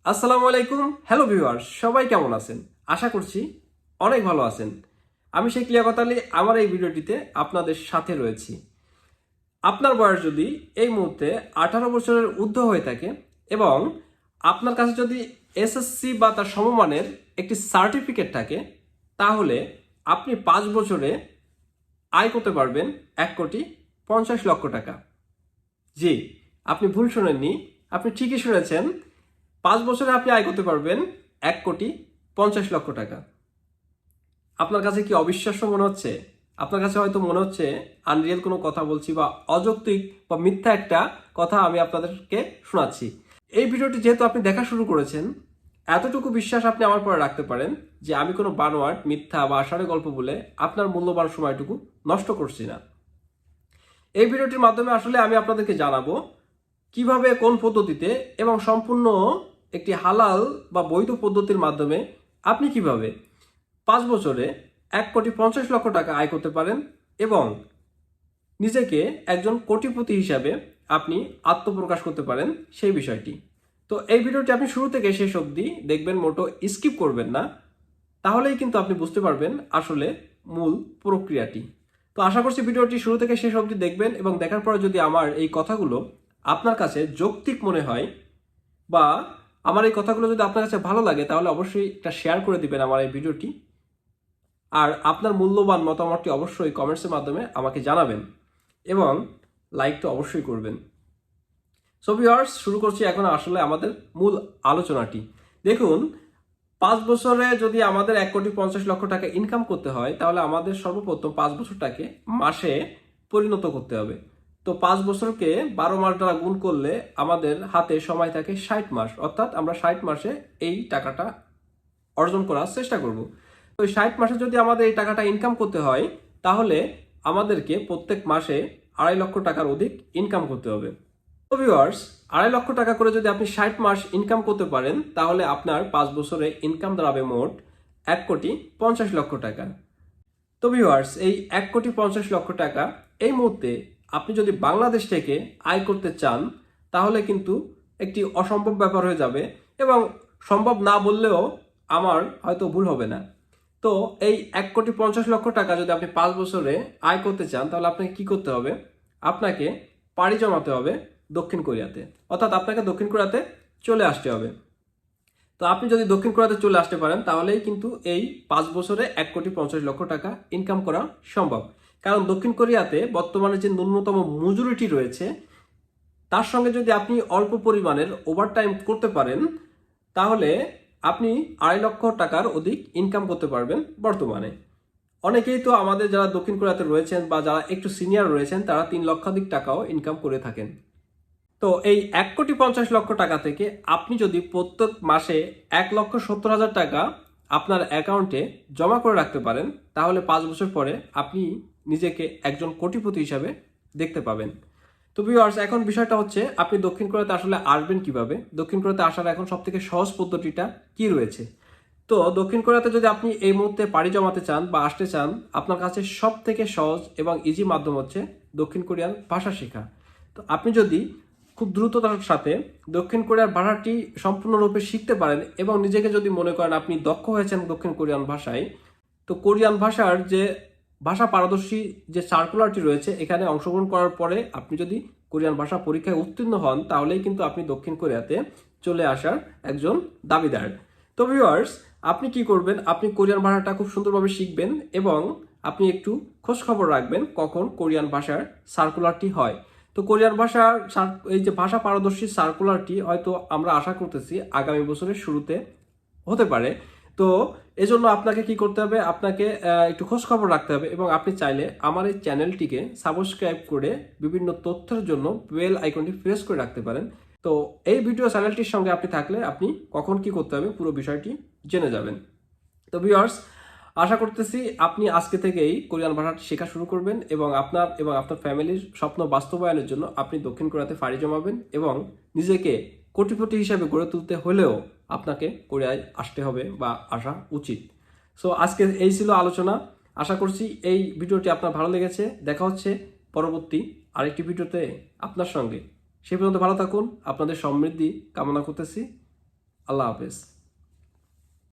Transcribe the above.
আসসালামু আলাইকুম। Hello viewers, সবাই কেমন আছেন? আশা করছি অনেক ভালো আছেন। আমি শেখ লিয়াকত আলী, আমার এই ভিডিওটিতে আপনাদের সাথে রয়েছি। আপনার বয়স যদি এই মুহূর্তে 18 বছরের ঊর্ধ্ব হয়ে থাকে এবং আপনার কাছে যদি এসএসসি বা তার সমমানের একটি সার্টিফিকেট থাকে, তাহলে আপনি 5 বছরে আয় করতে পারবেন 1,50,00,000 টাকা। জি, আপনি ভুল শুনেননি, আপনি ঠিকই শুনেছেন। 5 বছরে আপনি আয় করতে পারবেন 1,50,00,000 টাকা। আপনার কাছে কি অবিশ্বাস্য মনে হচ্ছে? আপনার কাছে হয়তো মনে হচ্ছে আনরিয়েল কোনো কথা বলছি বা অযৌক্তিক বা মিথ্যা একটা কথা আমি আপনাদেরকে শোনাচ্ছি। এই ভিডিওটি যেহেতু আপনি দেখা শুরু করেছেন, এতটুকু বিশ্বাস আপনি আমার পরে রাখতে পারেন যে আমি কোনো বানোয়াট, মিথ্যা বা আষাঢ়ে গল্প বলে আপনার মূল্যবান সময়টুকু নষ্ট করছি না। এই ভিডিওটির মাধ্যমে আসলে আমি আপনাদেরকে জানাবো কিভাবে, কোন পদ্ধতিতে এবং সম্পূর্ণ একটি হালাল বা বৈধ পদ্ধতির মাধ্যমে আপনি কিভাবে 5 বছরে 1,50,00,000 টাকা আয় করতে পারেন এবং নিজেকে একজন কোটিপতি হিসাবে আপনি আত্মপ্রকাশ করতে পারেন সেই বিষয়টি। তো এই ভিডিওটি আপনি শুরু থেকে শেষ অবধি দেখবেন, মোটো স্কিপ করবেন না। তাহলেই কিন্তু আপনি বুঝতে পারবেন আসলে মূল প্রক্রিয়াটি। তো আশা করছি ভিডিওটি শুরু থেকে শেষ অবধি দেখবেন এবং দেখার পরে যদি আমার এই কথাগুলো আপনার কাছে যৌক্তিক মনে হয় বা আমার এই কথাগুলো যদি আপনার কাছে ভালো লাগে, তাহলে অবশ্যই একটা শেয়ার করে দিবেন আমার এই ভিডিওটি। আর আপনার মূল্যবান মতামতটি অবশ্যই কমেন্টসের মাধ্যমে আমাকে জানাবেন এবং লাইক তো অবশ্যই করবেন। সো ভিউয়ার্স, শুরু করছি এখন আসলে আমাদের মূল আলোচনাটি। দেখুন, 5 বছরে যদি আমাদের 1,50,00,000 টাকা ইনকাম করতে হয়, তাহলে আমাদের সর্বপ্রথম 5 বছরটাকে মাসে পরিণত করতে হবে। তো 5 বছরকে 12 মাস দ্বারা গুণ করলে আমাদের হাতে সময় থাকে 60 মাস, অর্থাৎ আমরা 60 মাসে এই টাকাটা অর্জন করার চেষ্টা করব। তো 60 মাসে যদি আমাদের এই টাকাটা ইনকাম করতে হয়, তাহলে আমাদেরকে প্রত্যেক মাসে 2.5 লক্ষ টাকার অধিক ইনকাম করতে হবে। তো ভিউয়ার্স, 2.5 লক্ষ টাকা করে যদি আপনি 60 মাস ইনকাম করতে পারেন, তাহলে আপনার 5 বছরে ইনকাম দাঁড়াবে মোট 1,50,00,000 টাকা। তো ভিউয়ার্স, এই 1,50,00,000 টাকা এই মুহূর্তে আপনি যদি বাংলাদেশ থেকে আয় করতে চান, তাহলে কিন্তু একটি অসম্ভব ব্যাপার হয়ে যাবে এবং সম্ভব না বললেও আমার হয়তো ভুল হবে না। তো এই 1,50,00,000 টাকা যদি আপনি 5 বছরে আয় করতে চান, তাহলে আপনাকে কি করতে হবে? আপনাকে পাড়ি জমাতে হবে দক্ষিণ কোরিয়াতে, অর্থাৎ আপনাকে দক্ষিণ কোরিয়াতে চলে আসতে হবে। তো আপনি যদি দক্ষিণ কোরিয়াতে চলে আসতে পারেন, তাহলেই কিন্তু এই 5 বছরে 1,50,00,000 টাকা ইনকাম করা সম্ভব। কারণ দক্ষিণ কোরিয়াতে বর্তমানে যে ন্যূনতম মজুরিটি রয়েছে, তার সঙ্গে যদি আপনি অল্প পরিমাণের ওভারটাইম করতে পারেন, তাহলে আপনি 2.5 লক্ষ টাকার অধিক ইনকাম করতে পারবেন বর্তমানে। অনেকেই তো আমাদের যারা দক্ষিণ কোরিয়াতে রয়েছেন বা যারা একটু সিনিয়র রয়েছেন, তারা 3 লক্ষাধিক টাকাও ইনকাম করে থাকেন। তো এই 1,50,00,000 টাকা থেকে আপনি যদি প্রত্যেক মাসে 1,70,000 টাকা আপনার অ্যাকাউন্টে জমা করে রাখতে পারেন, তাহলে 5 বছর পরে আপনি নিজেকে একজন কোটিপতি হিসাবে দেখতে পাবেন। তো ভিউয়ার্স, এখন বিষয়টা হচ্ছে আপনি দক্ষিণ কোরিয়াতে আসলে আসবেন কিভাবে? দক্ষিণ কোরিয়াতে আসার এখন সবথেকে সহজ পদ্ধতিটা কি রয়েছে? তো দক্ষিণ কোরিয়াতে যদি আপনি এই মুহূর্তে পাড়ি জমাতে চান বা আসতে চান, আপনার কাছে সবথেকে সহজ এবং ইজি মাধ্যম হচ্ছে দক্ষিণ কোরিয়ান ভাষা শেখা। তো আপনি যদি খুব দ্রুততার সাথে দক্ষিণ কোরিয়ার ভাষাটি সম্পূর্ণরূপে শিখতে পারেন এবং নিজেকে যদি মনে করেন আপনি দক্ষ হয়েছেন দক্ষিণ কোরিয়ান ভাষায়, তো কোরিয়ান ভাষার যে ভাষা পারদর্শী যে সার্কুলারটি রয়েছে, এখানে অংশগ্রহণ করার পরে আপনি যদি কোরিয়ান ভাষা পরীক্ষায় উত্তীর্ণ হন, তাহলেই কিন্তু আপনি দক্ষিণ কোরিয়াতে চলে আসার একজন দাবিদার। তো ভিউয়ার্স, আপনি কি করবেন? আপনি কোরিয়ান ভাষাটা খুব সুন্দরভাবে শিখবেন এবং আপনি একটু খোঁজ খবর রাখবেন কখন কোরিয়ান ভাষার সার্কুলারটি হয়। তো কোরিয়ান ভাষার এই যে ভাষা পারদর্শী সার্কুলারটি হয়তো আমরা আশা করতেছি আগামী বছরের শুরুতে হতে পারে। তো এজন্য আপনাকে কি করতে হবে? আপনাকে একটু খোঁজ খবর রাখতে হবে এবং আপনি চাইলে আমার এই চ্যানেলটিকে সাবস্ক্রাইব করে বিভিন্ন তথ্যের জন্য বেল আইকনটি প্রেস করে রাখতে পারেন। তো এই ভিডিও চ্যানেলটির সঙ্গে আপনি থাকলে আপনি কখন কি করতে হবে পুরো বিষয়টি জেনে যাবেন। তো ভিউয়ার্স, আশা করতেছি আপনি আজকে থেকেই কোরিয়ান ভাষাটি শেখা শুরু করবেন এবং আপনার ফ্যামিলির স্বপ্ন বাস্তবায়নের জন্য আপনি দক্ষিণ কোরিয়াতে পাড়ি জমাবেন এবং নিজেকে কোটিপতি হিসেবে গড়ে তুলতে হলেও আপনাকে কোরিয়ায় আসতে হবে বা আসা উচিত। সো আজকে এই ছিল আলোচনা। আশা করছি এই ভিডিওটি আপনার ভালো লেগেছে। দেখা হচ্ছে পরবর্তী আরেকটি ভিডিওতে আপনার সঙ্গে। সে পর্যন্ত ভালো থাকুন। আপনাদের সমৃদ্ধি কামনা করতেছি। আল্লাহ হাফেজ।